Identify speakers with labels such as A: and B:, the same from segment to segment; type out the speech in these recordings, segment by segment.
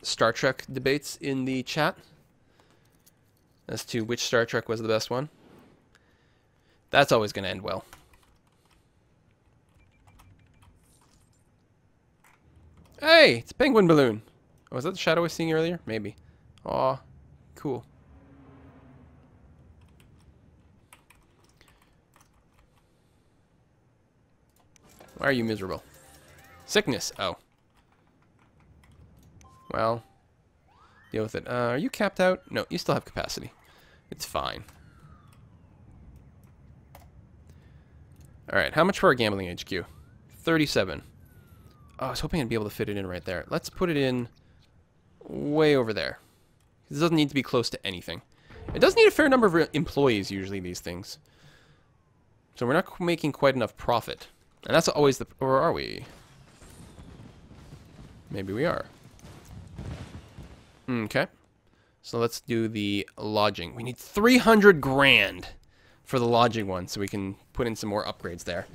A: Star Trek debates in the chat as to which Star Trek was the best one. That's always going to end well. Hey, it's a penguin balloon. Oh, was that the shadow I was seeing earlier? Maybe. Aw, cool. Why are you miserable? Sickness. Oh. Well, deal with it. Are you capped out? No, you still have capacity. It's fine. Alright, how much for our gambling HQ? 37. Oh, I was hoping I'd be able to fit it in right there. Let's put it in way over there. This doesn't need to be close to anything. It does need a fair number of employees, usually, these things. So we're not making quite enough profit. And that's always the... Or are we? Maybe we are. Okay. So let's do the lodging. We need 300 grand for the lodging one, so we can put in some more upgrades there.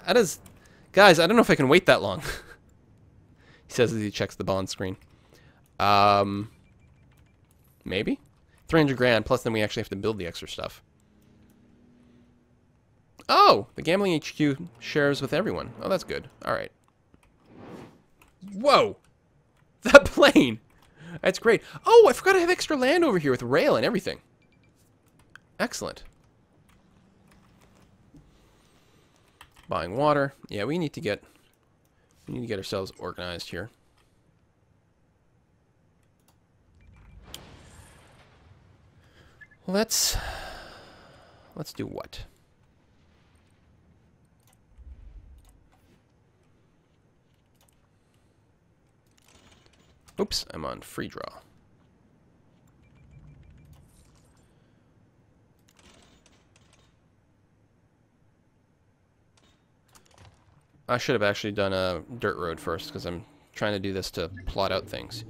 A: That is... Guys, I don't know if I can wait that long. He says as he checks the bond screen. Maybe? 300 grand, plus then we actually have to build the extra stuff. Oh! The gambling HQ shares with everyone. Oh, that's good. Alright. Whoa! That plane! That's great. Oh, I forgot I have extra land over here with rail and everything. Excellent. Buying water. Yeah, we need to get ourselves organized here. Let's do what? Oops, I'm on free draw. I should have actually done a dirt road first, because I'm trying to do this to plot out things.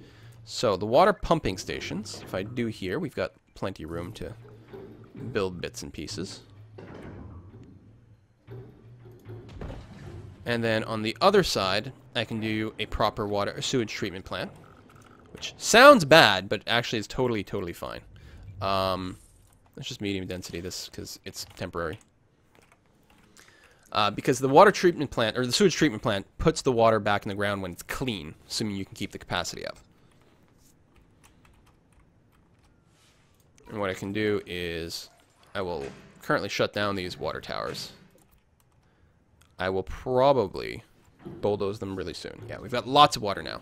A: So, the water pumping stations, if I do here, we've got plenty of room to build bits and pieces. And then on the other side, I can do a proper sewage treatment plant. Which sounds bad, but actually is totally, totally fine. It's just medium density, this, because it's temporary. Because the water treatment plant, or the sewage treatment plant, puts the water back in the ground when it's clean, assuming you can keep the capacity up. And what I can do is, I will currently shut down these water towers. I will probably bulldoze them really soon. Yeah, we've got lots of water now.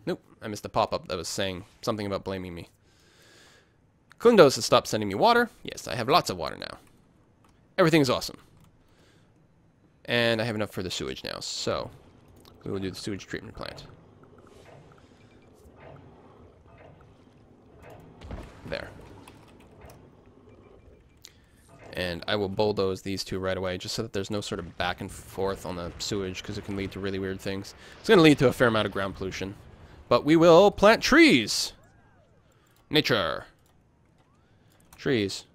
A: Nope, I missed a pop-up that was saying something about blaming me. Kundos has stopped sending me water. Yes, I have lots of water now. Everything is awesome. And I have enough for the sewage now, so we will do the sewage treatment plant. There. And I will bulldoze these two right away, just so that there's no sort of back and forth on the sewage, because it can lead to really weird things. It's going to lead to a fair amount of ground pollution. But we will plant trees. Nature. Trees.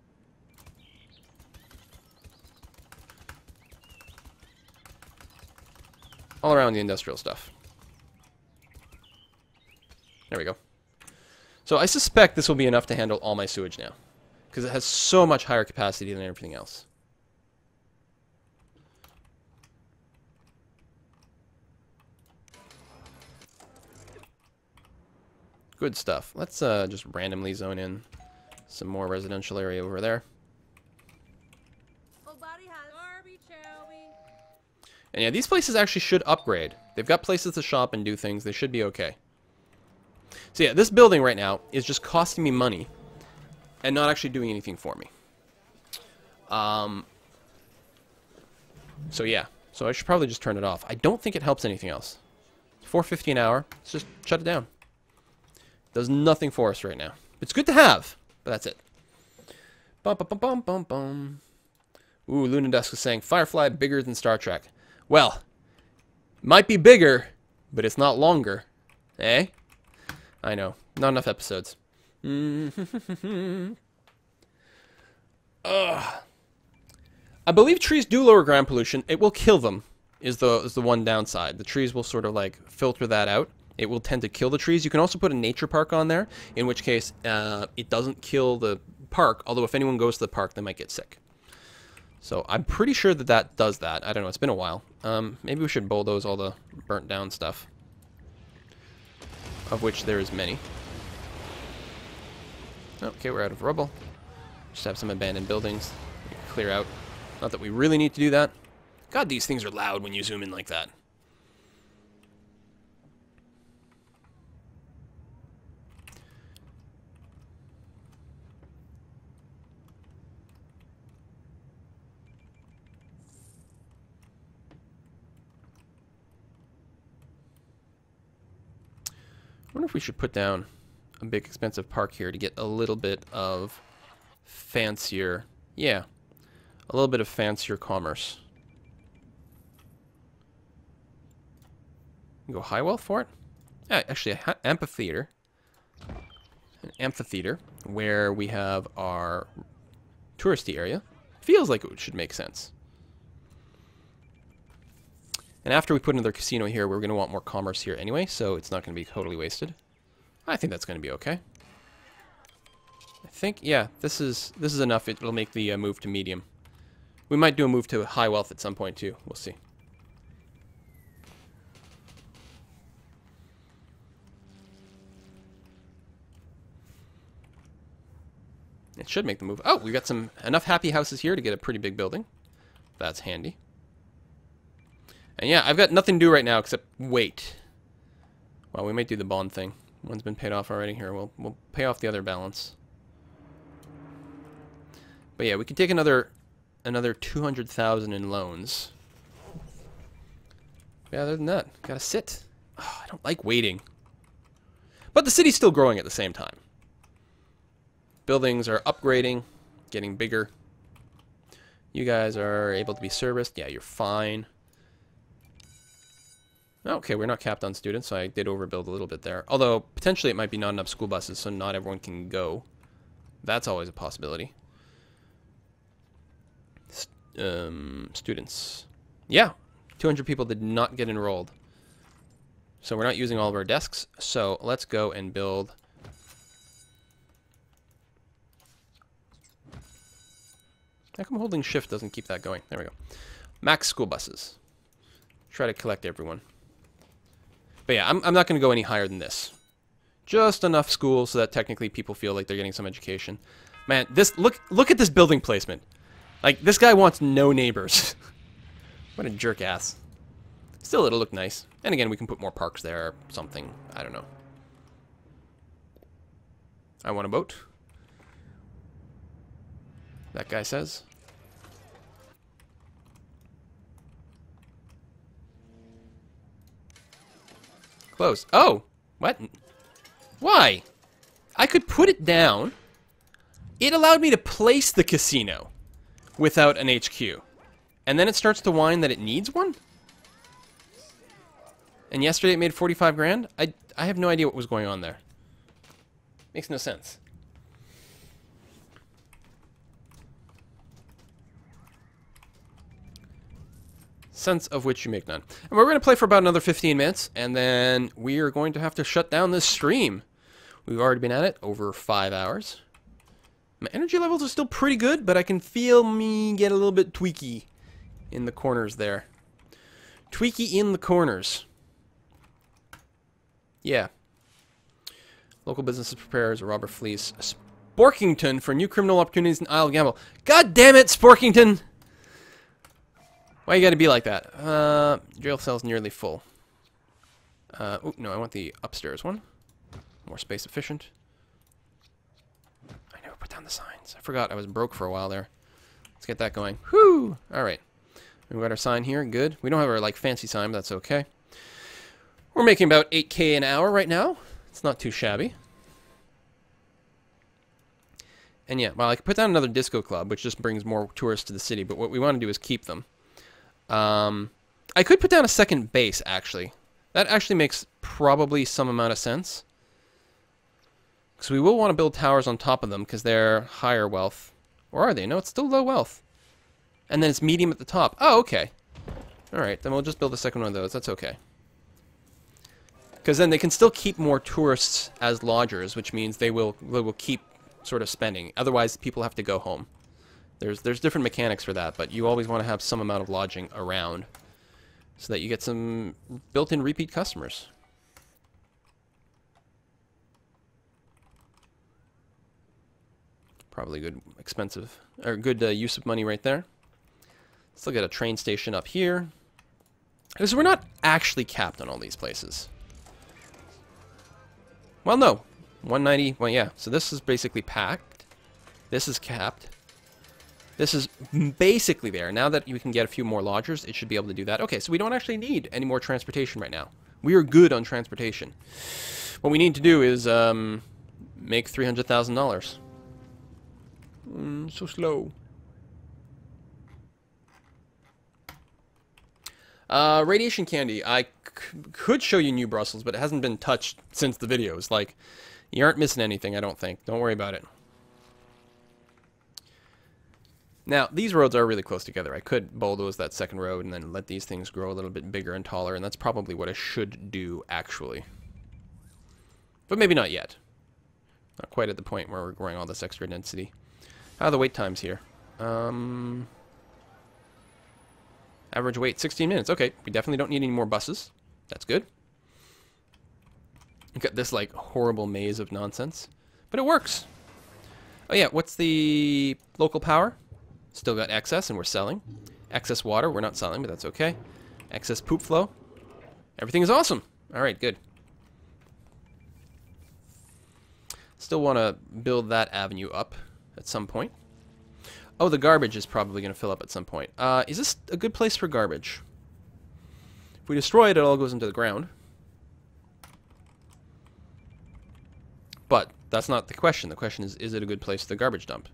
A: All around the industrial stuff. There we go. So I suspect this will be enough to handle all my sewage now, because it has so much higher capacity than everything else. Good stuff. Let's just randomly zone in some more residential area over there. And yeah, these places actually should upgrade. They've got places to shop and do things. They should be okay. So yeah, this building right now is just costing me money and not actually doing anything for me. So yeah, so I should probably just turn it off. I don't think it helps anything else. It's $4.50 an hour. Let's just shut it down. Does nothing for us right now. It's good to have, but that's it. Bum, bum, bum, bum, bum, bum. Ooh, Lunadusk is saying, Firefly bigger than Star Trek. Well, might be bigger, but it's not longer. Eh? I know. Not enough episodes. I believe trees do lower ground pollution. It will kill them, is the one downside. The trees will sort of like filter that out. it will tend to kill the trees. You can also put a nature park on there, in which case it doesn't kill the park, although if anyone goes to the park, they might get sick. So I'm pretty sure that that does that. I don't know, it's been a while. Maybe we should bulldoze all the burnt down stuff, of which there is many. Okay, we're out of rubble. Just have some abandoned buildings we can clear out. Not that we really need to do that. God, these things are loud when you zoom in like that. I wonder if we should put down a big expensive park here to get a little bit of fancier, yeah, a little bit of fancier commerce. Go high wealth for it? Yeah, actually, an amphitheater. An amphitheater where we have our touristy area. Feels like it should make sense. And after we put another casino here, we're going to want more commerce here anyway, so it's not going to be totally wasted. I think that's going to be okay. I think, yeah, this is enough. It'll make the move to medium. We might do a move to high wealth at some point too. We'll see. It should make the move. Oh, we got enough happy houses here to get a pretty big building. That's handy. And yeah, I've got nothing to do right now except wait. Well, we might do the bond thing. One's been paid off already here. We'll pay off the other balance. But yeah, we can take another 200,000 in loans. Yeah, other than that, gotta sit. Oh, I don't like waiting. But the city's still growing at the same time. Buildings are upgrading, getting bigger. You guys are able to be serviced. Yeah, you're fine. Okay, we're not capped on students, so I did overbuild a little bit there. Although, potentially it might be not enough school buses, so not everyone can go. That's always a possibility. Students. Yeah, 200 people did not get enrolled. So we're not using all of our desks, so let's go and build... How come holding shift doesn't keep that going? There we go. Max school buses. Try to collect everyone. But yeah, I'm not going to go any higher than this. Just enough schools so that technically people feel like they're getting some education. Man, this look at this building placement. Like, this guy wants no neighbors. What a jerk ass. Still, it'll look nice. And again, we can put more parks there or something. I don't know. I want a boat. That guy says. Closed. Oh! What? Why? I could put it down. It allowed me to place the casino without an HQ. And then it starts to whine that it needs one? And yesterday it made 45 grand? I have no idea what was going on there. Makes no sense. Sense of which you make none. And we're going to play for about another 15 minutes, and then we are going to have to shut down this stream. We've already been at it over 5 hours. My energy levels are still pretty good, but I can feel me get a little bit tweaky in the corners there. Tweaky in the corners. Yeah. Local businesses prepares a robber fleece Sporkington for new criminal opportunities in Isle of Gamble. God damn it, Sporkington! Why you gotta be like that? Jail cell's nearly full. Oh, no, I want the upstairs one. More space efficient. I never put down the signs. I forgot I was broke for a while there. Let's get that going. Whoo! Alright. We've got our sign here. Good. We don't have our, like, fancy sign, but that's okay. We're making about 8K an hour right now. It's not too shabby. And yeah, well, I could put down another disco club, which just brings more tourists to the city, but what we want to do is keep them. I could put down a second base, actually. That actually makes probably some amount of sense. Because we will want to build towers on top of them, because they're higher wealth. Or are they? No, it's still low wealth. And then it's medium at the top. Oh, okay. Alright, then we'll just build a second one of those. That's okay. Because then they can still keep more tourists as lodgers, which means they will keep sort of spending. Otherwise, people have to go home. There's different mechanics for that, but you always want to have some amount of lodging around so that you get some built-in repeat customers. Probably good use of money right there. Still got a train station up here. Because we're not actually capped on all these places. Well, no. 190. Well, yeah. So this is basically packed. This is capped. This is basically there. Now that you can get a few more lodgers, it should be able to do that. Okay, so we don't actually need any more transportation right now. We are good on transportation. What we need to do is make $300,000. So slow. Radiation candy. I could show you New Brussels, but it hasn't been touched since the videos. Like, you aren't missing anything, I don't think. Don't worry about it. Now, these roads are really close together. I could bulldoze that second road and then let these things grow a little bit bigger and taller, and that's probably what I should do, actually. But maybe not yet. Not quite at the point where we're growing all this extra density. How are the wait times here? Average wait, 16 minutes. Okay, we definitely don't need any more buses. That's good. We've got this, like, horrible maze of nonsense. But it works. Oh, yeah, what's the local power? Still got excess, and we're selling. Excess water, we're not selling, but that's okay. Excess poop flow. Everything is awesome. All right, good. Still want to build that avenue up at some point. Oh, the garbage is probably going to fill up at some point. Is this a good place for garbage? If we destroy it, it all goes into the ground. But that's not the question. The question is it a good place for the garbage dump?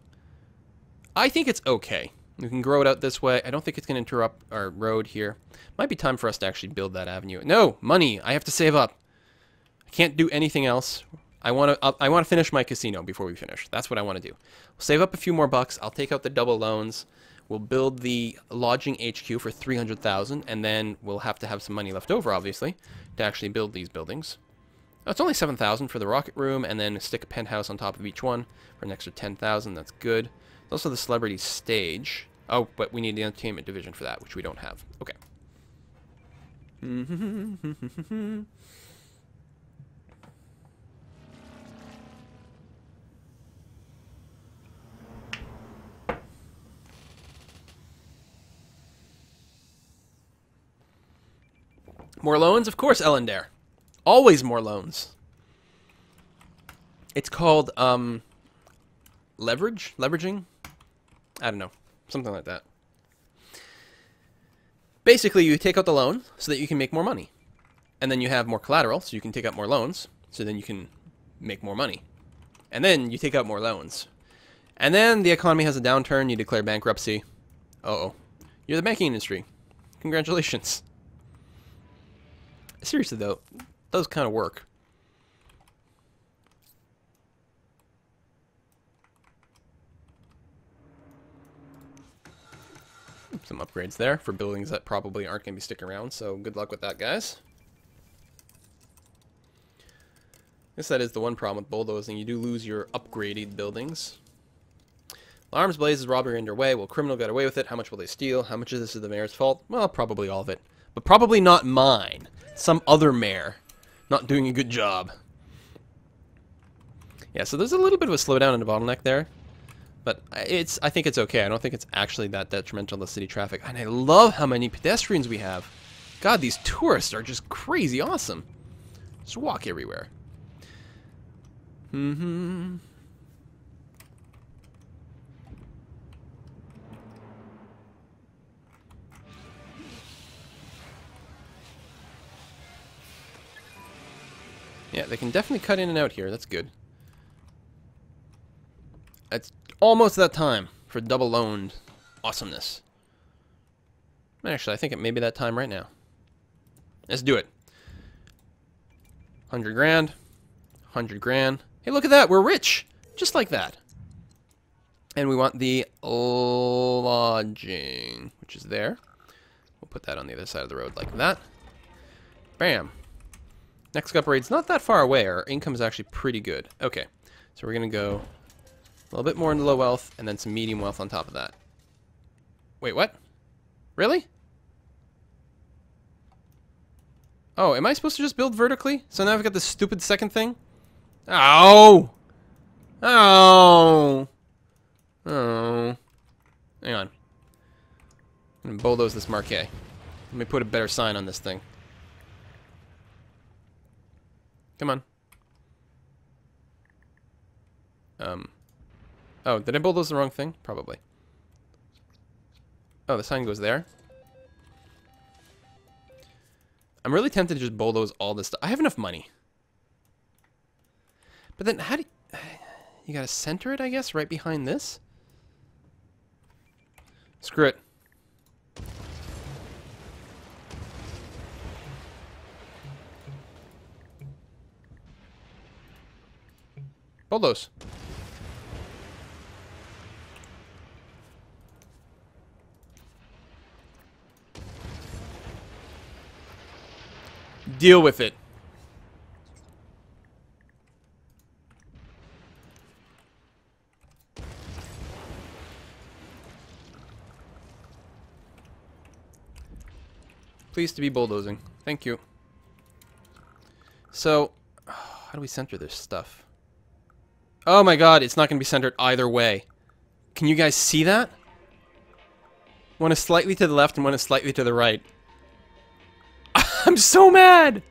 A: I think it's okay. We can grow it out this way. I don't think it's going to interrupt our road here. Might be time for us to actually build that avenue. No, money. I have to save up. I can't do anything else. I want to finish my casino before we finish. That's what I want to do. We'll save up a few more bucks. I'll take out the double loans. We'll build the lodging HQ for $300,000, and then we'll have to have some money left over, obviously, to actually build these buildings. Oh, it's only $7,000 for the rocket room, and then stick a penthouse on top of each one for an extra $10,000. That's good. There's also the celebrity stage. Oh, but we need the entertainment division for that, which we don't have. Okay. More loans? Of course, Ellendare. Always more loans. It's called, leveraging? I don't know. Something like that. Basically, you take out the loan so that you can make more money. And then you have more collateral, so you can take out more loans, so then you can make more money. And then you take out more loans. And then the economy has a downturn, you declare bankruptcy. Uh-oh. You're the banking industry. Congratulations. Seriously, though, it does kind of work. Some upgrades there for buildings that probably aren't going to be sticking around, so good luck with that, guys. I guess that is the one problem with bulldozing. You do lose your upgraded buildings. Alarms, blazes, robbery underway. Will criminal get away with it? How much will they steal? How much of this is the mayor's fault? Well, probably all of it. But probably not mine. Some other mayor not doing a good job. Yeah, so there's a little bit of a slowdown in the bottleneck there. But I think it's okay. I don't think it's actually that detrimental to city traffic. And I love how many pedestrians we have. God, these tourists are just crazy awesome. Just walk everywhere. Yeah, they can definitely cut in and out here. That's good. It's almost that time for double loaned awesomeness. Actually, I think it may be that time right now. Let's do it. 100 grand. 100 grand. Hey, look at that. We're rich. Just like that. And we want the lodging, which is there. We'll put that on the other side of the road like that. Bam. Next upgrade's not that far away. Our income is actually pretty good. Okay, so we're going to go a little bit more into low wealth, and then some medium wealth on top of that. Wait, what? Really? Oh, am I supposed to just build vertically? So now I've got this stupid second thing? Oh! Oh! Oh. Hang on. I'm going to bulldoze this marquee. Let me put a better sign on this thing. Come on. Oh, did I bulldoze the wrong thing? Probably. Oh, the sign goes there. I'm really tempted to just bulldoze all this stuff. I have enough money. But then how do you gotta center it, I guess, right behind this? Screw it. Bulldoze. Deal with it. Pleased to be bulldozing. Thank you. So, how do we center this stuff? Oh my god, it's not going to be centered either way. Can you guys see that? One is slightly to the left and one is slightly to the right. I'm so mad!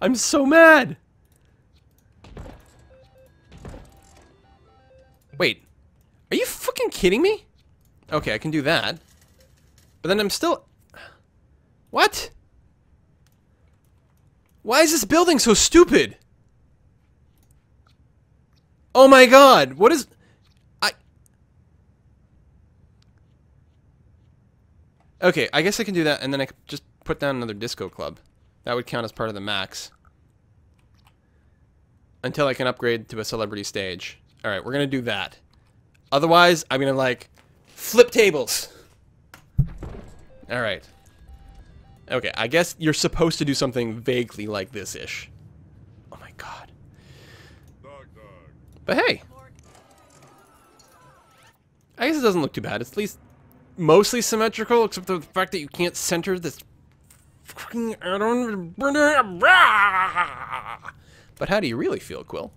A: I'm so mad! Wait. Are you fucking kidding me? Okay, I can do that. But then I'm still... What? Why is this building so stupid? Oh my god, what is... Okay, I guess I can do that, and then I could just put down another disco club. That would count as part of the max. Until I can upgrade to a celebrity stage. Alright, we're gonna do that. Otherwise, I'm gonna, like, flip tables. Alright. Okay, I guess you're supposed to do something vaguely like this-ish. Oh my god. But hey. I guess it doesn't look too bad. It's at least mostly symmetrical, except for the fact that you can't center this fucking add-on. But how do you really feel, Quill?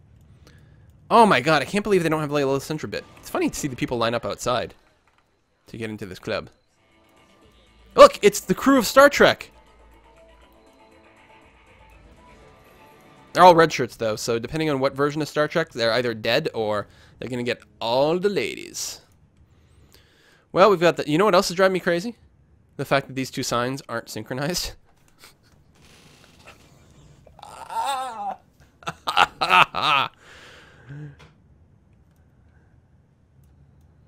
A: Oh my god, I can't believe they don't have like a little center bit. It's funny to see the people line up outside to get into this club. Look, it's the crew of Star Trek. They're all red shirts though, so depending on what version of Star Trek, they're either dead or they're gonna get all the ladies. Well, we've got the... You know what else is driving me crazy? The fact that these two signs aren't synchronized.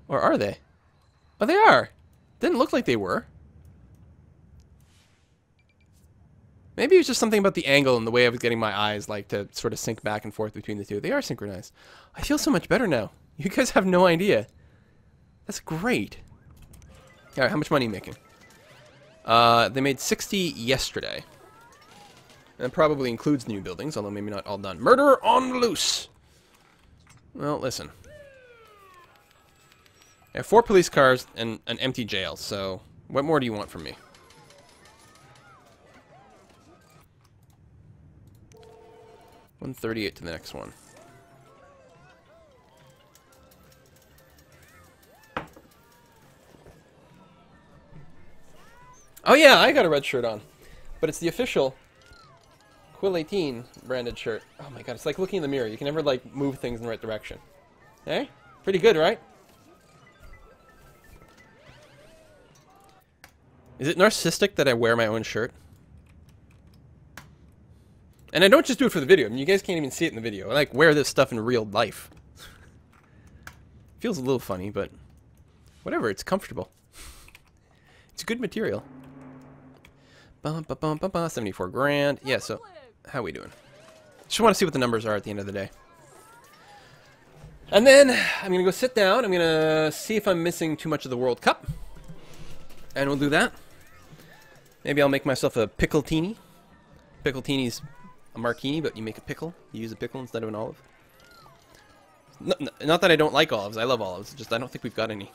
A: Or are they? Oh, they are. Didn't look like they were. Maybe it was just something about the angle and the way I was getting my eyes like to sort of sync back and forth between the two. They are synchronized. I feel so much better now. You guys have no idea. That's great. Alright, how much money are you making? They made 60 yesterday. That probably includes new buildings, although maybe not all done. Murder on the loose! Well, listen. I have 4 police cars and an empty jail, so what more do you want from me? $138 to the next one. Oh yeah, I got a red shirt on. But it's the official Quill 18 branded shirt. Oh my god, it's like looking in the mirror. You can never like move things in the right direction. Hey? Pretty good, right? Is it narcissistic that I wear my own shirt? And I don't just do it for the video. I mean, you guys can't even see it in the video. I like wear this stuff in real life. Feels a little funny, but whatever. It's comfortable. It's good material. 74 grand. Yeah, so how we doing? Just want to see what the numbers are at the end of the day. And then I'm going to go sit down. I'm going to see if I'm missing too much of the World Cup. And we'll do that. Maybe I'll make myself a pickletini. Pickletini's a martini, but you make a pickle. You use a pickle instead of an olive. Not that I don't like olives. I love olives. Just I don't think we've got any.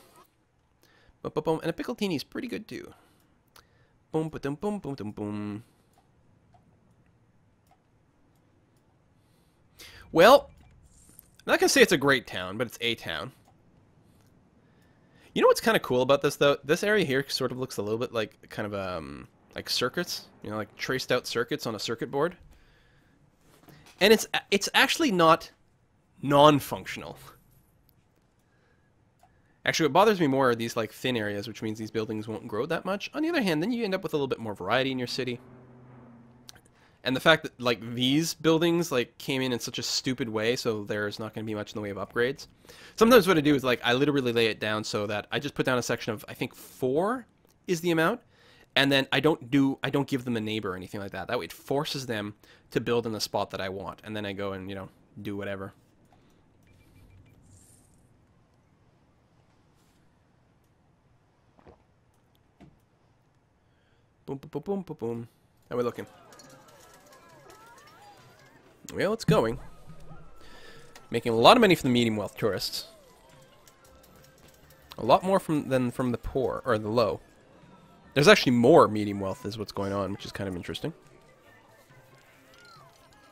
A: Boom, boom, boom. And a pickletini is pretty good too. Boom, boom, boom, boom, boom, boom. Well, I'm not gonna say it's a great town, but it's a town. You know what's kind of cool about this though? This area here sort of looks a little bit like kind of like circuits, you know, like traced out circuits on a circuit board. And it's actually not non-functional. Actually, what bothers me more are these like thin areas, which means these buildings won't grow that much. On the other hand, then you end up with a little bit more variety in your city. And the fact that like these buildings like came in such a stupid way, so there's not going to be much in the way of upgrades. Sometimes what I do is like I literally lay it down so that I just put down a section of I think 4 is the amount, and then I don't give them a neighbor or anything like that. That way it forces them to build in the spot that I want, and then I go and, you know, do whatever. Boom, boom, boom, boom, boom, boom. How are we looking? Well, it's going. Making a lot of money from the medium wealth tourists. A lot more than from the poor, or the low. There's actually more medium wealth is what's going on, which is kind of interesting.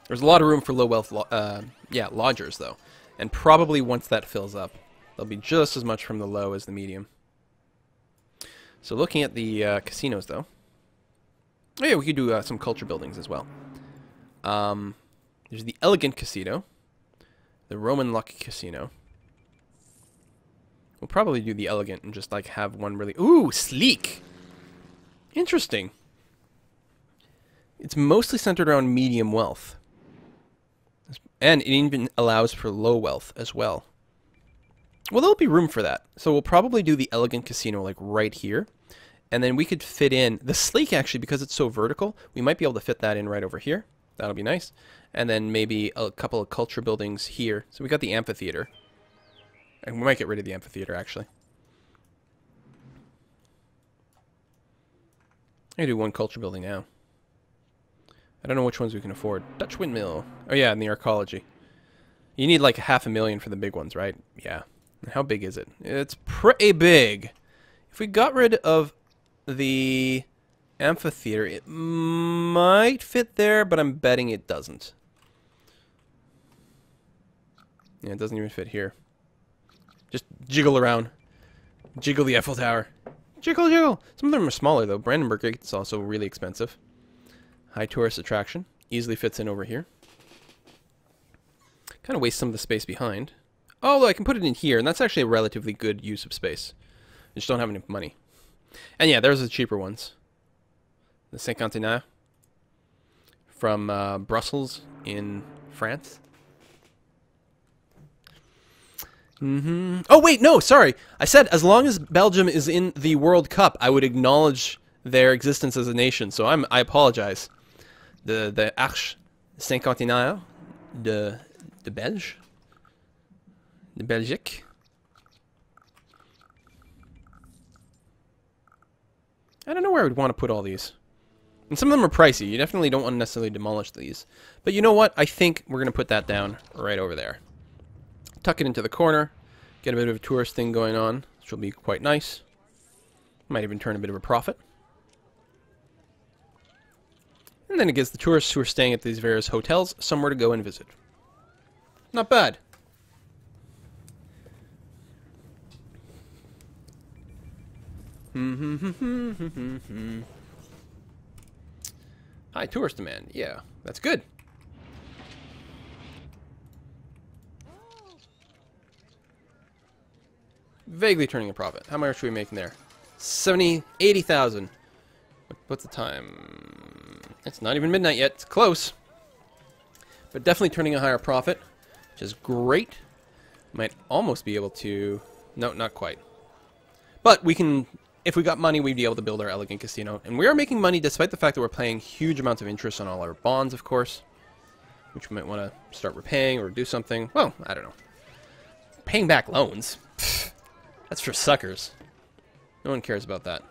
A: There's a lot of room for low wealth, lodgers, though. And probably once that fills up, there'll be just as much from the low as the medium. So looking at the casinos, though. Oh yeah, we could do some culture buildings as well. There's the Elegant Casino. The Roman Luck Casino. We'll probably do the Elegant and just like have one really... Ooh, sleek! Interesting. It's mostly centered around medium wealth. And it even allows for low wealth as well. Well, there'll be room for that. So we'll probably do the Elegant Casino like right here. And then we could fit in... The sleek, actually, because it's so vertical, we might be able to fit that in right over here. That'll be nice. And then maybe a couple of culture buildings here. So we got the amphitheater. And we might get rid of the amphitheater, actually. I do one culture building now. I don't know which ones we can afford. Dutch windmill. Oh yeah, and the arcology. You need like 500,000 for the big ones, right? Yeah. How big is it? It's pretty big. If we got rid of the amphitheater, it might fit there, but I'm betting it doesn't. Yeah, it doesn't even fit here. Just jiggle around. Jiggle the Eiffel Tower. Jiggle, jiggle. Some of them are smaller, though. Brandenburg Gate's also really expensive. High tourist attraction. Easily fits in over here. Kind of wastes some of the space behind. Although I can put it in here, and that's actually a relatively good use of space. I just don't have enough money. And yeah, there's the cheaper ones. The Cinquantenaire from Brussels in France. Oh, wait, no, sorry. I said as long as Belgium is in the World Cup, I would acknowledge their existence as a nation. So I apologize. The Arche Cinquantenaire de Belge. De Belgique. I don't know where I would want to put all these. And some of them are pricey. You definitely don't want to necessarily demolish these. But you know what? I think we're going to put that down right over there. Tuck it into the corner. Get a bit of a tourist thing going on, which will be quite nice. Might even turn a bit of a profit. And then it gives the tourists who are staying at these various hotels somewhere to go and visit. Not bad. High tourist demand. Yeah, that's good. Vaguely turning a profit. How much are we making there? 80,000. What's the time? It's not even midnight yet. It's close. But definitely turning a higher profit, which is great. Might almost be able to... No, not quite. But we can... If we got money, we'd be able to build our elegant casino. And we are making money despite the fact that we're paying huge amounts of interest on all our bonds, of course. Which we might want to start repaying or do something. Well, I don't know. Paying back loans. That's for suckers. No one cares about that.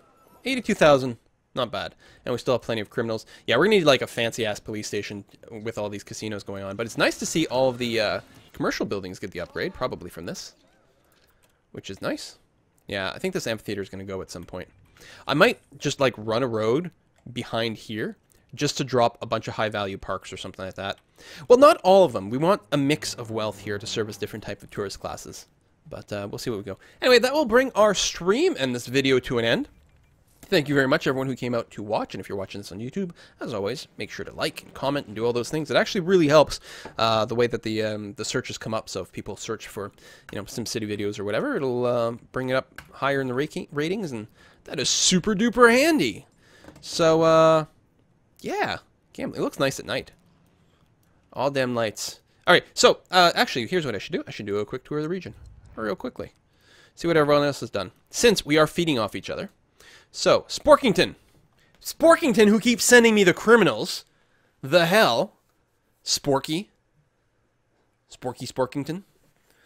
A: 82,000. Not bad. And we still have plenty of criminals. Yeah, we're going to need like a fancy-ass police station with all these casinos going on. But it's nice to see all of the commercial buildings get the upgrade, probably from this. Which is nice. Yeah, I think this amphitheater is going to go at some point. I might just like run a road behind here just to drop a bunch of high-value parks or something like that. Well, not all of them. We want a mix of wealth here to service different type of tourist classes. But we'll see what we go. Anyway, that will bring our stream and this video to an end. Thank you very much, everyone who came out to watch. And if you're watching this on YouTube, as always, make sure to like and comment and do all those things. It actually really helps the way that the searches come up. So if people search for, SimCity videos or whatever, it'll bring it up higher in the ratings, and that is super duper handy. So yeah, it looks nice at night. All damn lights. All right, so actually, here's what I should do. I should do a quick tour of the region, real quickly. See what everyone else has done, since we are feeding off each other. So, Sporkington, who keeps sending me the criminals. The hell? Sporkington?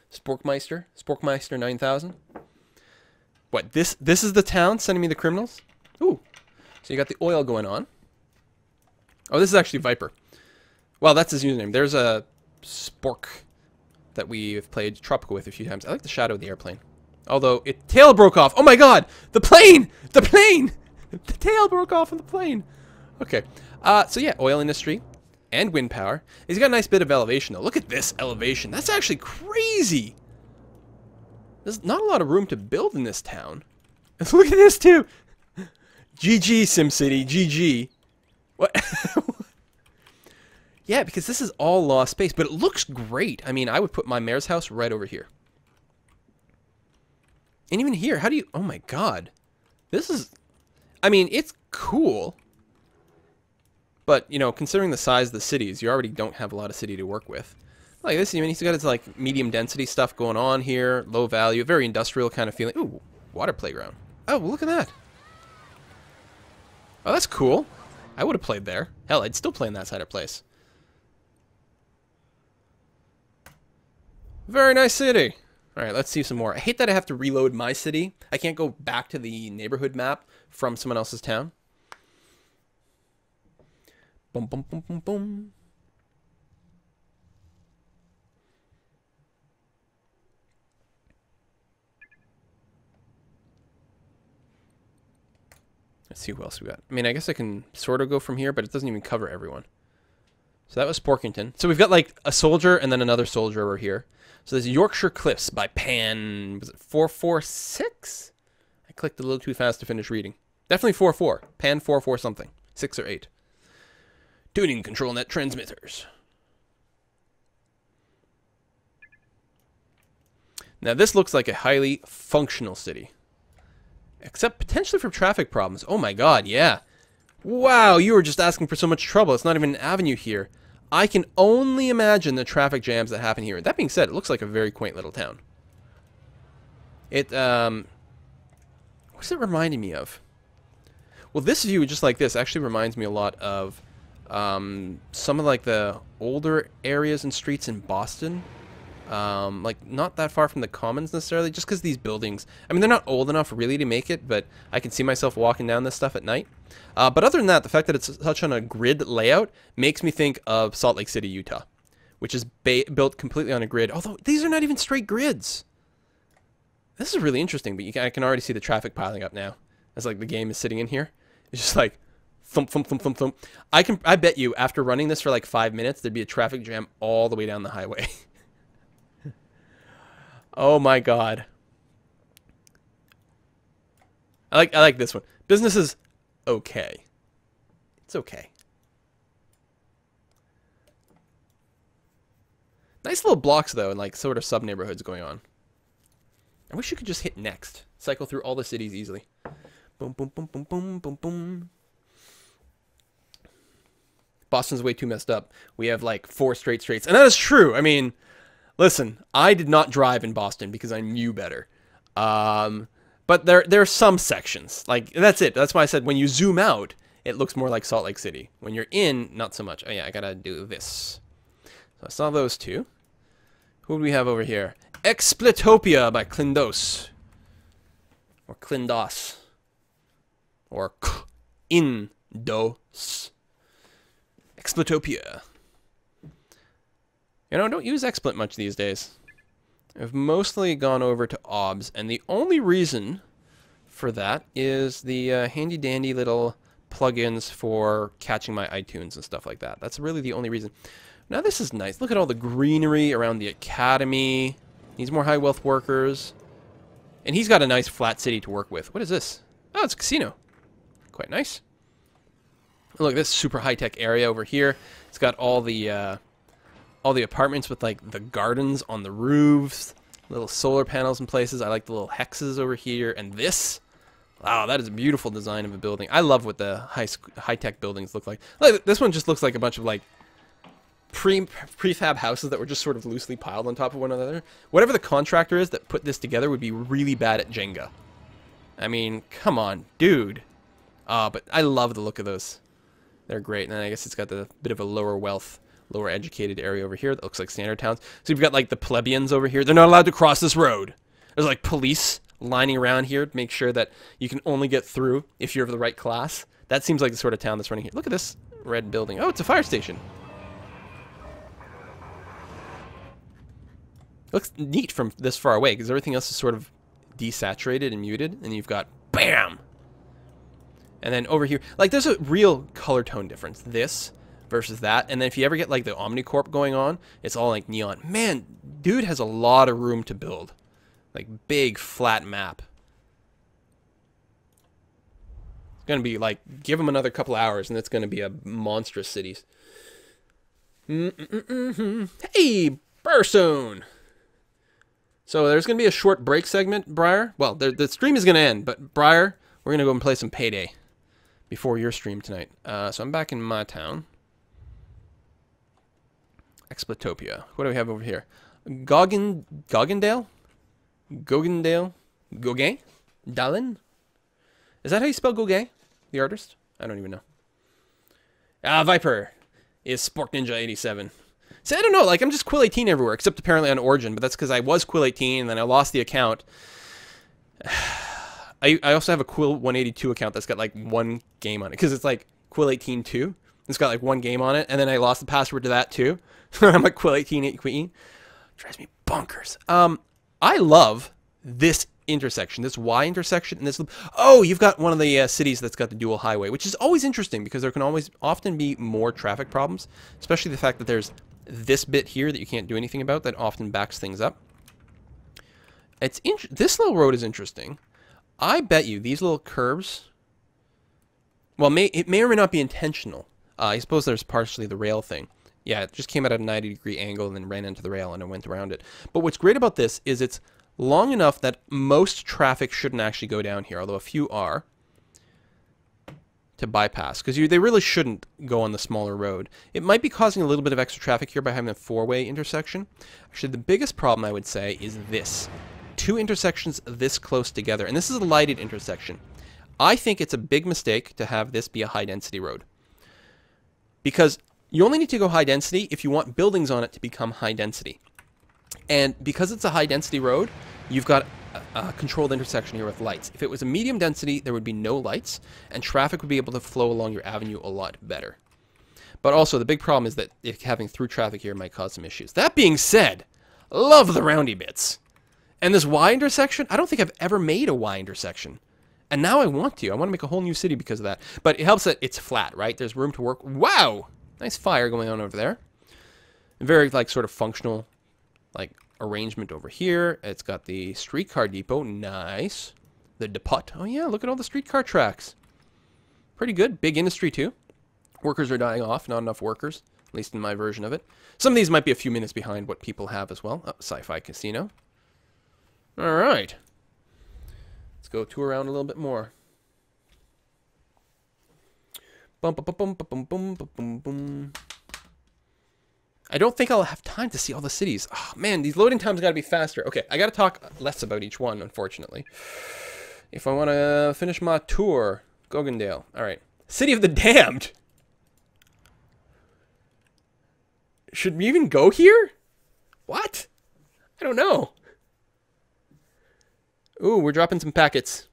A: Sporkmeister 9000? What, this is the town sending me the criminals? Ooh, so you got the oil going on. Oh, this is actually Viper. Well, that's his username. There's a Spork that we've played Tropical with a few times. I like the shadow of the airplane. Although, tail broke off. Oh my god! The plane! The plane! The tail broke off on the plane. Okay. So yeah, oil industry and wind power. He's got a nice bit of elevation, though. Look at this elevation. That's actually crazy. There's not a lot of room to build in this town. Look at this, too. GG, SimCity. GG. What? Yeah, because this is all lost space, but it looks great. I mean, I would put my mayor's house right over here. And even here, how do you... Oh my god. This is... I mean, it's cool. But, considering the size of the cities, you already don't have a lot of city to work with. Like this, he's got his, like, medium density stuff going on here. Low value, very industrial kind of feeling. Ooh, water playground. Oh, well, look at that. Oh, that's cool. I would have played there. Hell, I'd still play in that side of place. Very nice city. Alright, let's see some more. I hate that I have to reload my city. I can't go back to the neighborhood map from someone else's town. Boom, boom, boom, boom, boom. Let's see who else we got. I mean, I guess I can sort of go from here, but it doesn't even cover everyone. So that was Sporkington. So we've got like a soldier and then another soldier over here. So there's Yorkshire Cliffs by Pan, was it 446? I clicked a little too fast to finish reading. Definitely 44. Pan 44 something. 6 or 8. Tuning control net transmitters. Now this looks like a highly functional city. Except potentially for traffic problems. Oh my god, yeah. Wow, you were just asking for so much trouble. It's not even an avenue here. I can only imagine the traffic jams that happen here. That being said, it looks like a very quaint little town. What's it reminding me of? Well, this view, just like this, actually reminds me a lot of some of like the older areas and streets in Boston. Like not that far from the Commons necessarily, just because these buildings, I mean, they're not old enough really to make it, but I can see myself walking down this stuff at night. But other than that, the fact that it's such on a grid layout makes me think of Salt Lake City, Utah, which is built completely on a grid, although these are not even straight grids. This is really interesting, but I can already see the traffic piling up now as like the game is sitting in here. It's just like thump, thump, thump, thump, thump. I bet you after running this for like 5 minutes, there'd be a traffic jam all the way down the highway. Oh my god. I like this one. Business is okay. It's okay. Nice little blocks though, and like sort of sub neighborhoods going on. I wish you could just hit next. Cycle through all the cities easily. Boom, boom, boom, boom, boom, boom, boom. Boston's way too messed up. We have like 4 straight streets. And that is true. I mean, listen, I did not drive in Boston because I knew better. But there are some sections. Like, that's it. That's why I said when you zoom out, it looks more like Salt Lake City. When you're in, not so much. Oh yeah, I gotta do this. So I saw those two. Who do we have over here? Explitopia by Clindos. Or Clindos. Or Indos. Exploitopia. You know, I don't use XSplit much these days. I've mostly gone over to OBS, and the only reason for that is the handy-dandy little plugins for catching my iTunes and stuff like that. That's really the only reason. Now this is nice. Look at all the greenery around the academy. Needs more high wealth workers. And he's got a nice flat city to work with. What is this? Oh, it's a casino. Quite nice. Look, this super high-tech area over here. It's got all the apartments with like the gardens on the roofs, little solar panels in places. I like the little hexes over here, and this. Wow, that is a beautiful design of a building. I love what the high-tech buildings look like. Look, this one just looks like a bunch of like prefab houses that were just sort of loosely piled on top of one another. Whatever the contractor is that put this together would be really bad at Jenga. I mean, come on, dude. But I love the look of those. They're great. And then I guess it's got the bit of a lower wealth, lower educated area over here that looks like standard towns. So you've got like the plebeians over here. They're not allowed to cross this road. There's like police lining around here to make sure that you can only get through if you're of the right class. That seems like the sort of town that's running here. Look at this red building. Oh, it's a fire station. Looks neat from this far away because everything else is sort of desaturated and muted. And you've got BAM! And then over here, like there's a real color tone difference. This versus that. And then if you ever get like the Omnicorp going on, it's all like neon. Man, dude has a lot of room to build. Like big flat map. It's going to be like, give him another couple hours and it's going to be a monstrous cities. Hey, Bursoon! So there's going to be a short break segment, Briar. Well, the stream is going to end, but Briar, we're going to go and play some Payday before your stream tonight. So I'm back in my town. Exploitopia. What do we have over here? Goggindale? Gauguin? Dallin? Is that how you spell Gauguin? The artist? I don't even know. Viper is Spork Ninja 87. See, I don't know, like, I'm just Quill18 everywhere, except apparently on Origin, but that's because I was Quill18, and then I lost the account. I also have a Quill182 account that's got, like, one game on it, because it's, like, Quill18-2. It's got, like, one game on it, and then I lost the password to that, too. I'm like, Quill18 Queen. Drives me bonkers. I love this intersection, this Y intersection, and this... Oh, you've got one of the cities that's got the dual highway, which is always interesting, because there can often be more traffic problems, especially the fact that there's this bit here that you can't do anything about that often backs things up. This little road is interesting. I bet you these little curves, well, it may or may not be intentional. I suppose there's partially the rail thing. Yeah, it just came at a 90-degree angle and then ran into the rail and it went around it. But what's great about this is it's long enough that most traffic shouldn't actually go down here, although a few are, to bypass, because they really shouldn't go on the smaller road. It might be causing a little bit of extra traffic here by having a four-way intersection. Actually, the biggest problem I would say is this. Two intersections this close together, and this is a lighted intersection. I think it's a big mistake to have this be a high-density road, because you only need to go high-density if you want buildings on it to become high-density. And because it's a high-density road, you've got a controlled intersection here with lights. If it was a medium density, there would be no lights, and traffic would be able to flow along your avenue a lot better. But also, the big problem is that if having through traffic here might cause some issues. That being said, love the roundy bits. And this Y intersection, I don't think I've ever made a Y intersection. And now I want to. I want to make a whole new city because of that. But it helps that it's flat, right? There's room to work. Wow! Nice fire going on over there. Very, like, sort of functional, like, arrangement over here. It's got the streetcar depot. Nice. The depot. Oh, yeah, look at all the streetcar tracks. Pretty good. Big industry, too. Workers are dying off. Not enough workers, at least in my version of it. Some of these might be a few minutes behind what people have as well. Oh, Sci-Fi Casino. All right. Let's go tour around a little bit more. Bum, bum, bum, bum, bum, bum, bum, bum. I don't think I'll have time to see all the cities. Oh, man, these loading times got to be faster. Okay, I got to talk less about each one, unfortunately. If I want to finish my tour, Goggendale. All right. City of the Damned. Should we even go here? What? I don't know. Ooh, we're dropping some packets.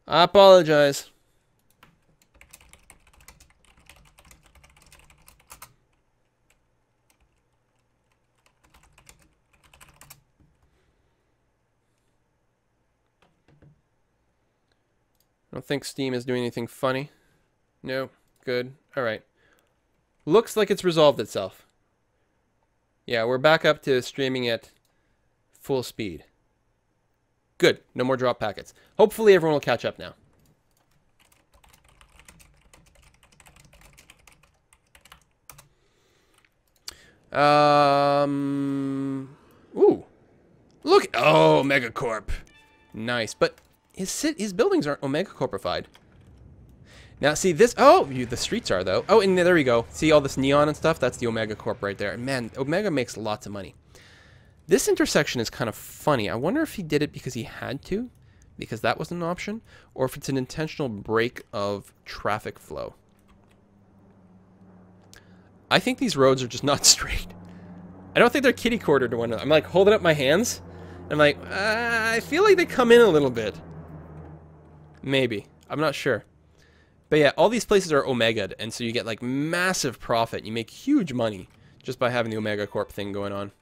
A: I apologize. I don't think Steam is doing anything funny. No. Good. All right. Looks like it's resolved itself. Yeah, we're back up to streaming at full speed. Good. No more drop packets. Hopefully everyone will catch up now. Ooh. Look. Oh, Megacorp. Nice. But his buildings aren't Omega Corpified. Now, see this. Oh, the streets are, though. Oh, and there we go. See all this neon and stuff? That's the Omega Corp right there. And man, Omega makes lots of money. This intersection is kind of funny. I wonder if he did it because he had to, because that was an option, or if it's an intentional break of traffic flow. I think these roads are just not straight. I don't think they're kitty cornered to one another. I'm like holding up my hands. I'm like, I feel like they come in a little bit. Maybe. I'm not sure. But yeah, all these places are Omega'd, and so you get like massive profit. You make huge money just by having the Omega Corp thing going on.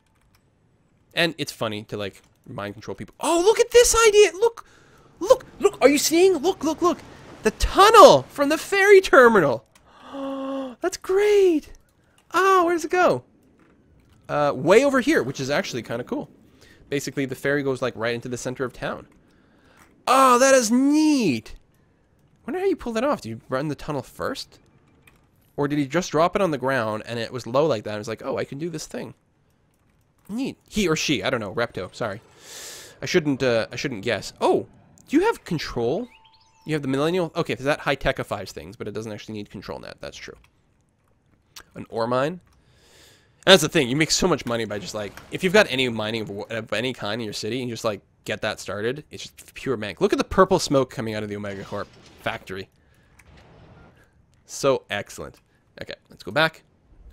A: And it's funny to like mind control people. Oh, look at this idea! Look! Look! Look! Are you seeing? Look, look, look! The tunnel from the ferry terminal! Oh, that's great! Oh, where does it go? Way over here, which is actually kind of cool. Basically, the ferry goes like right into the center of town. Oh, that is neat! I wonder how you pull that off. Do you run the tunnel first? Or did he just drop it on the ground and it was low like that and it was like, oh, I can do this thing. Neat. He or she, I don't know. Repto, sorry. I shouldn't guess. Oh, do you have control? You have the millennial? Okay, so that high-techifies things, but it doesn't actually need control net. That's true. An ore mine? And that's the thing. You make so much money by just like, if you've got any mining of any kind in your city and you just like get that started, it's just pure bank. Look at the purple smoke coming out of the Omega Corp factory. So excellent. Okay, let's go back.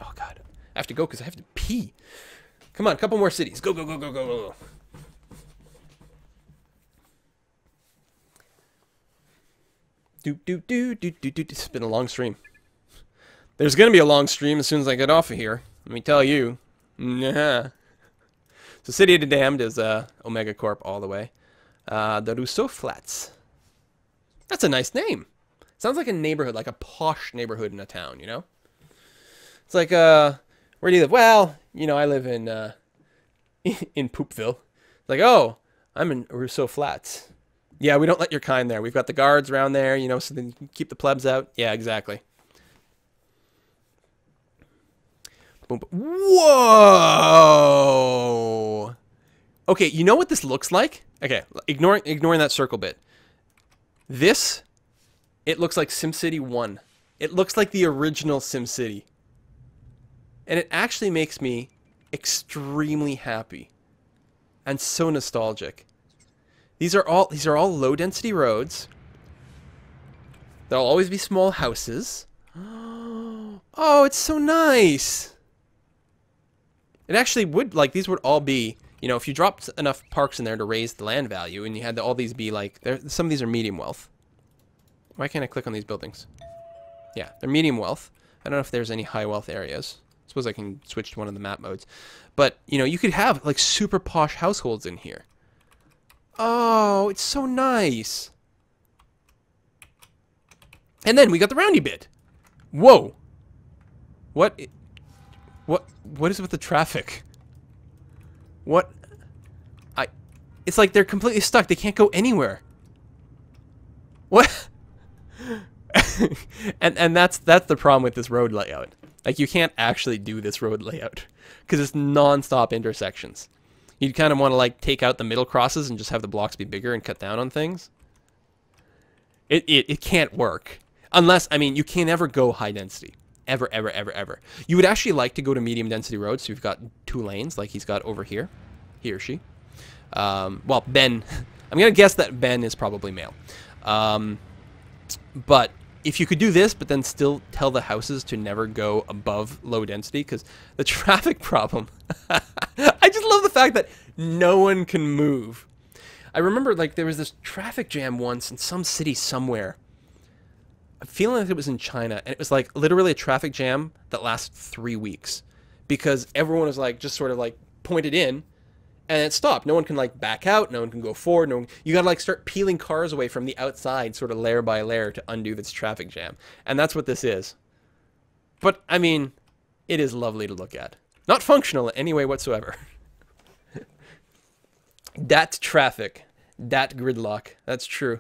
A: Oh god, I have to go because I have to pee. Come on, a couple more cities. Go, go, go, go, go, go. It's been a long stream. There's gonna be a long stream as soon as I get off of here. Let me tell you. Yeah. So City of the Damned is Omega Corp all the way. The Rousseau Flats. That's a nice name. Sounds like a neighborhood, like a posh neighborhood in a town, you know? It's like, where do you live? Well, you know, I live in Poopville. It's like, oh, I'm in Rousseau Flats. Yeah, we don't let your kind there. We've got the guards around there, you know, so then you keep the plebs out. Yeah, exactly. Boom, boom. Whoa! Okay, you know what this looks like? Okay, ignoring that circle bit. This, it looks like SimCity 1. It looks like the original SimCity. And it actually makes me extremely happy. And so nostalgic. These are all low density roads. There'll always be small houses. Oh, it's so nice. It actually would, like, these would all be, you know, if you dropped enough parks in there to raise the land value, and you had all these be, like, some of these are medium wealth. Why can't I click on these buildings? Yeah, they're medium wealth. I don't know if there's any high wealth areas. I suppose I can switch to one of the map modes. But, you know, you could have, like, super posh households in here. Oh, it's so nice. And then we got the roundy bit. Whoa. What is with the traffic? What? It's like they're completely stuck. They can't go anywhere. What? and that's the problem with this road layout. Like, you can't actually do this road layout because it's non-stop intersections. You'd kind of want to like take out the middle crosses and just have the blocks be bigger and cut down on things. It can't work unless, I mean, you can't ever go high density. Ever, ever, ever, ever. You would actually like to go to medium density roads, so you've got 2 lanes, like he's got over here. He or she. Well, Ben. I'm going to guess that Ben is probably male. But if you could do this, but then still tell the houses to never go above low density, because the traffic problem... I just love the fact that no one can move. I remember, like, there was this traffic jam once in some city somewhere. I'm feeling like it was in China, and it was like literally a traffic jam that lasted 3 weeks because everyone was like just sort of like pointed in, And it stopped. No one can like back out. No one can go forward. No one, you got to like start peeling cars away from the outside, sort of layer by layer, to undo this traffic jam. And that's what this is. But I mean, it is lovely to look at. Not functional in any way whatsoever. That traffic, that gridlock. That's true.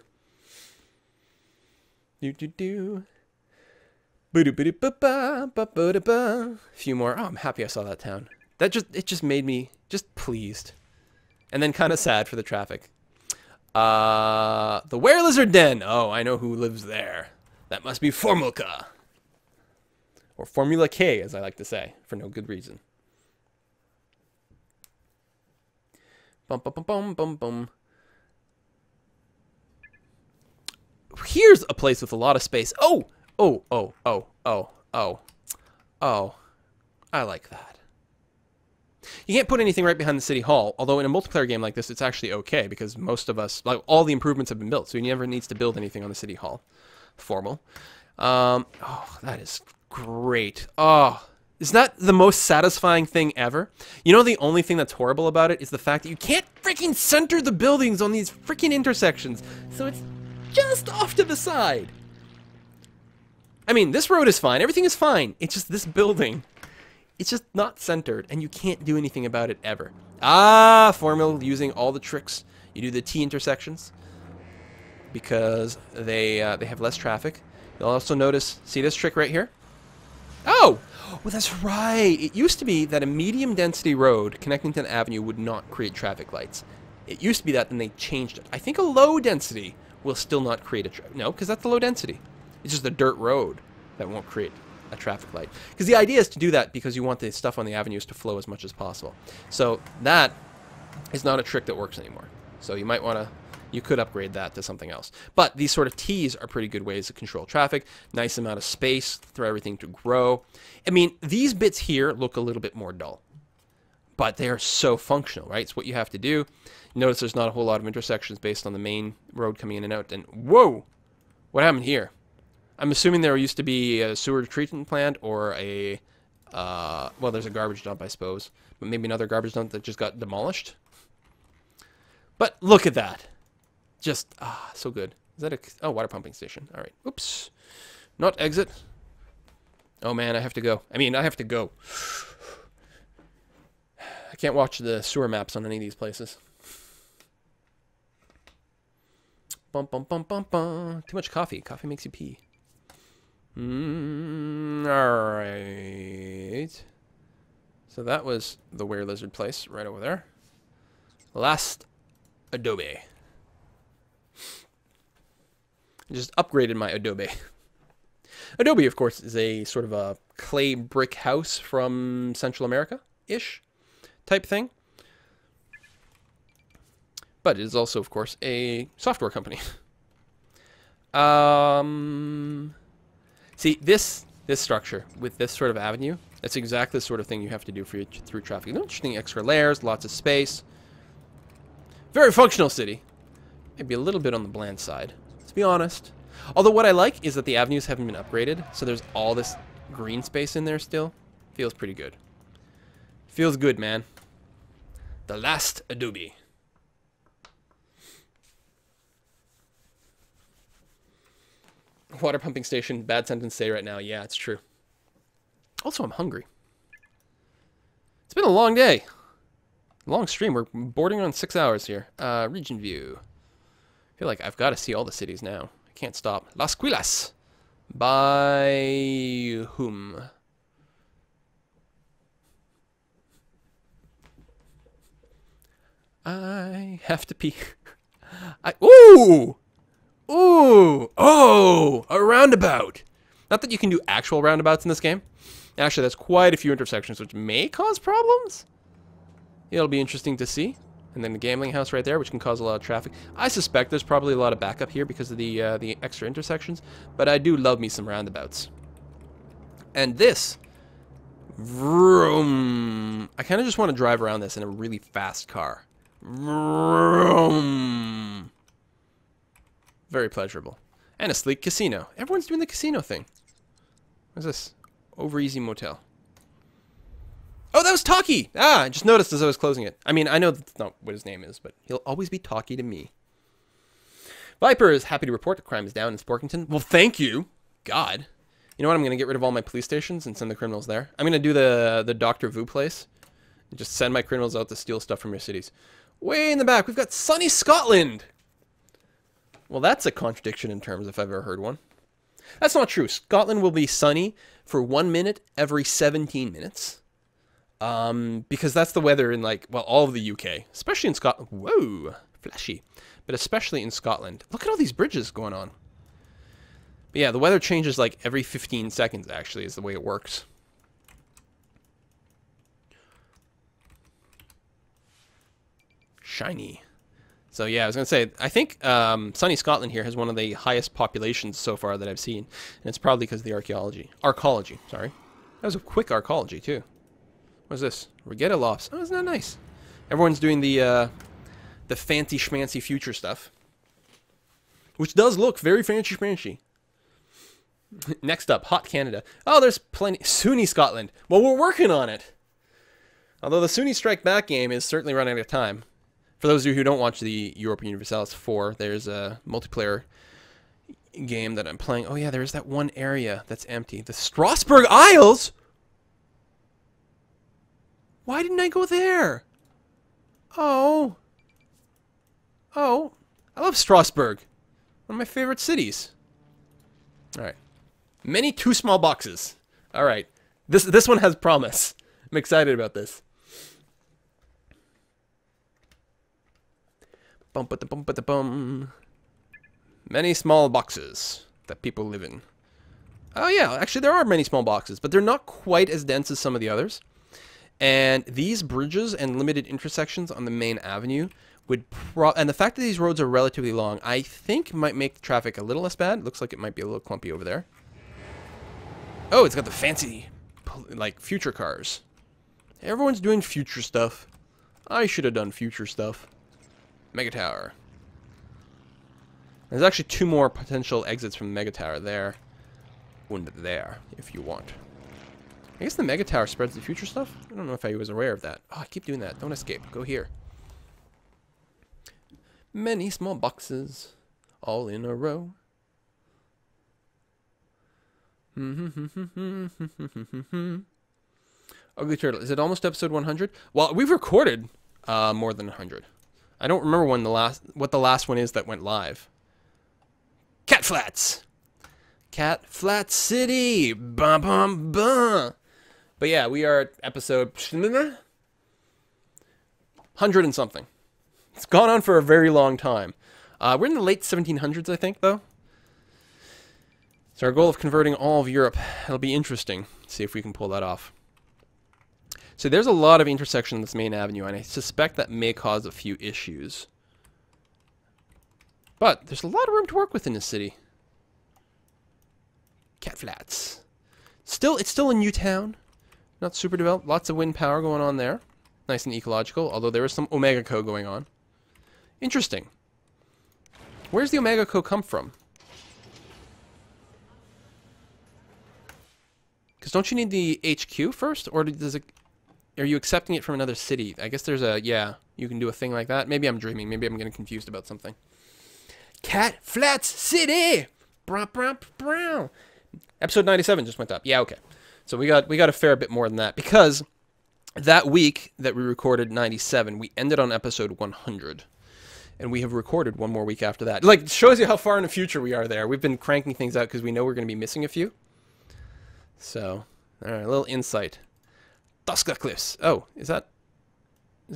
A: Do do do. A few more. Oh, I'm happy I saw that town. It just made me just pleased. And then kind of sad for the traffic. The Were Lizard Den. Oh, I know who lives there. That must be Formulka. Or Formula K, as I like to say, for no good reason. Bum, bum, bum, bum, bum, bum. Here's a place with a lot of space. Oh! Oh, oh, oh, oh, oh, oh. I like that. You can't put anything right behind the city hall, although in a multiplayer game like this, it's actually okay, because most of us, like, all the improvements have been built, so you never needs to build anything on the city hall. Formal. Oh, that is great. Oh, is that the most satisfying thing ever? You know, the only thing that's horrible about it is the fact that you can't freaking center the buildings on these freaking intersections, so it's just off to the side. I mean, this road is fine. Everything is fine. It's just this building. It's just not centered, and you can't do anything about it ever. Ah, Formula using all the tricks. You do the T intersections because they have less traffic. You'll also notice, see this trick right here? Oh! Well, that's right. It used to be that a medium density road connecting to an avenue would not create traffic lights. It used to be that, then they changed it. I think a low density will still not create a no, because that's the low density. It's just a dirt road that won't create a traffic light. Because the idea is to do that because you want the stuff on the avenues to flow as much as possible. So that is not a trick that works anymore. So you might want to, you could upgrade that to something else. But these sort of T's are pretty good ways to control traffic. Nice amount of space for everything to grow. I mean, these bits here look a little bit more dull. But they are so functional, right? It's what you have to do. Notice there's not a whole lot of intersections based on the main road coming in and out. And whoa! What happened here? I'm assuming there used to be a sewer treatment plant or a, well, there's a garbage dump, I suppose. But maybe another garbage dump that just got demolished. But look at that. Just, so good. Is that a, oh, water pumping station. All right. Oops. Not exit. Oh, man, I have to go. I mean, I have to go. I can't watch the sewer maps on any of these places. Bum, bum, bum, bum, bum. Too much coffee. Coffee makes you pee. Alright. So that was the Were Lizard place right over there. Last Adobe. I just upgraded my Adobe. Adobe, of course, is a sort of a clay brick house from Central America-ish type thing. But it is also, of course, a software company. See, this structure with this sort of avenue, that's exactly the sort of thing you have to do for through traffic. Interesting extra layers, lots of space. Very functional city. Maybe a little bit on the bland side, let's be honest. Although what I like is that the avenues haven't been upgraded, so there's all this green space in there still. Feels pretty good. Feels good, man. The last Adobe. Water pumping station, bad sentence to say right now. Yeah, it's true. Also, I'm hungry. It's been a long day. Long stream. We're bordering on 6 hours here. Region view. I feel like I've got to see all the cities now. I can't stop. Las Quilas. By whom? I have to pee. Ooh! Ooh! Oh! A roundabout! Not that you can do actual roundabouts in this game. Actually, there's quite a few intersections which may cause problems. It'll be interesting to see. And then the gambling house right there, which can cause a lot of traffic. I suspect there's probably a lot of backup here because of the extra intersections. But I do love me some roundabouts. And this... Vroom! I kind of just want to drive around this in a really fast car. Vroom! Very pleasurable. And a sleek casino. Everyone's doing the casino thing. What's this? Over Easy Motel. Oh, that was Taki! Ah, I just noticed as I was closing it. I mean, I know that's not what his name is, but he'll always be Taki to me. Viper is happy to report that crime is down in Sporkington. Well, thank you. God. You know what? I'm going to get rid of all my police stations and send the criminals there. I'm going to do the Dr. Vu place. And just send my criminals out to steal stuff from your cities. Way in the back, we've got sunny Scotland. Well, that's a contradiction in terms if I've ever heard one. That's not true. Scotland will be sunny for 1 minute every 17 minutes. Because that's the weather in, like, well, all of the UK. Especially in Scotland. Whoa, flashy. But especially in Scotland. Look at all these bridges going on. But yeah, the weather changes, like, every 15 seconds, actually, is the way it works. Shiny. So yeah, I was going to say, I think sunny Scotland here has one of the highest populations so far that I've seen. And it's probably because of the archaeology, sorry. That was a quick archaeology, too. What's this? Regatta Lofts. Oh, isn't that nice? Everyone's doing the fancy schmancy future stuff. Which does look very fancy schmancy. Next up, Hot Canada. Oh, there's plenty. Sunni Scotland. Well, we're working on it. Although the Sunni Strike Back game is certainly running out of time. For those of you who don't watch the Europa Universalis 4, there's a multiplayer game that I'm playing. Oh yeah, there's that one area that's empty. The Strasbourg Isles? Why didn't I go there? Oh. Oh. I love Strasbourg. One of my favorite cities. Alright. Many too small boxes. Alright. This one has promise. I'm excited about this. Bum. Many small boxes that people live in. Oh yeah, actually there are many small boxes, but they're not quite as dense as some of the others. And these bridges and limited intersections on the main avenue would and the fact that these roads are relatively long, I think might make the traffic a little less bad. Looks like it might be a little clumpy over there. Oh, it's got the fancy, like, future cars. Everyone's doing future stuff. I should have done future stuff. Mega Tower. There's actually 2 more potential exits from the Mega Tower there. And there, if you want. I guess the Mega Tower spreads the future stuff? I don't know if I was aware of that. Oh, I keep doing that. Don't escape. Go here. Many small boxes, all in a row. Ugly Turtle. Is it almost episode 100? Well, we've recorded more than 100. I don't remember when what the last one is that went live. Cat Flats. Cat Flat City. Bum bum bum. But yeah, we are at episode 100 and something. It's gone on for a very long time. We're in the late 1700s, I think, though. So our goal of converting all of Europe, it'll be interesting. See if we can pull that off. So there's a lot of intersection in this main avenue, and I suspect that may cause a few issues. But there's a lot of room to work with in this city. Cat Flats. It's still a new town. Not super developed. Lots of wind power going on there. Nice and ecological, although there is some Omega Co going on. Interesting. Where's the Omega Co come from? Because don't you need the HQ first? Or does it... Are you accepting it from another city? I guess there's a... Yeah, you can do a thing like that. Maybe I'm dreaming. Maybe I'm getting confused about something. Cat Flats City! Episode 97 just went up. Yeah, okay. So we got a fair bit more than that. Because that week that we recorded 97, we ended on episode 100. And we have recorded one more week after that. Like, it shows you how far in the future we are there. We've been cranking things out because we know we're going to be missing a few. So, alright, a little insight. Tuska Cliffs. Oh, is there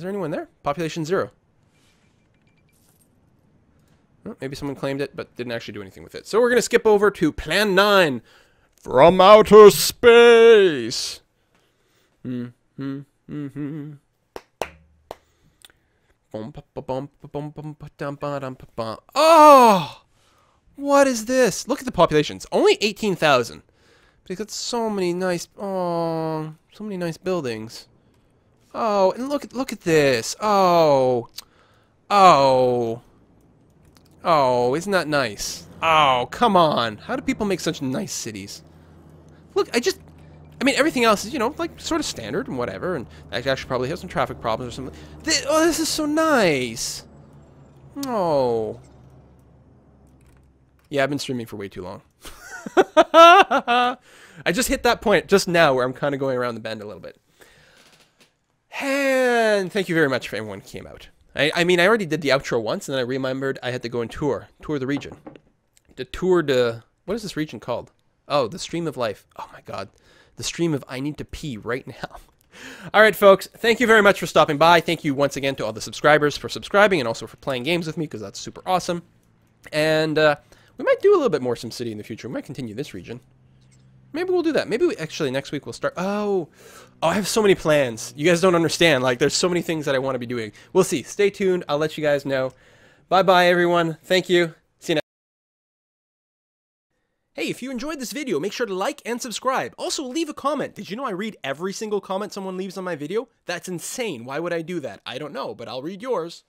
A: anyone there? Population 0. Oh, maybe someone claimed it, but didn't actually do anything with it. So we're going to skip over to Plan 9. From outer space. Oh! What is this? Look at the population. It's only 18,000. But it's got so many nice... Oh, so many nice buildings. Oh, and look at this. Oh. Oh. Oh, isn't that nice? Oh, come on. How do people make such nice cities? Look, I I mean, everything else is, you know, like, sort of standard and whatever, and I actually probably have some traffic problems or something. Oh, this is so nice! Oh. Yeah, I've been streaming for way too long. I just hit that point just now where I'm kind of going around the bend a little bit. And thank you very much for everyone who came out. I mean, I already did the outro once, and then I remembered I had to go and tour the region. The tour to... What is this region called? Oh, the Stream of Life. Oh my god. The stream of I need to pee right now. Alright, folks. Thank you very much for stopping by. Thank you once again to all the subscribers for subscribing and also for playing games with me, because that's super awesome. And we might do a little bit more SimCity in the future. We might continue this region. Maybe we'll do that. Maybe actually next week we'll start... Oh, I have so many plans. You guys don't understand. Like, there's so many things that I want to be doing. We'll see. Stay tuned. I'll let you guys know. Bye-bye, everyone. Thank you. See you next. Hey, if you enjoyed this video, make sure to like and subscribe. Also, leave a comment. Did you know I read every single comment someone leaves on my video? That's insane. Why would I do that? I don't know, but I'll read yours.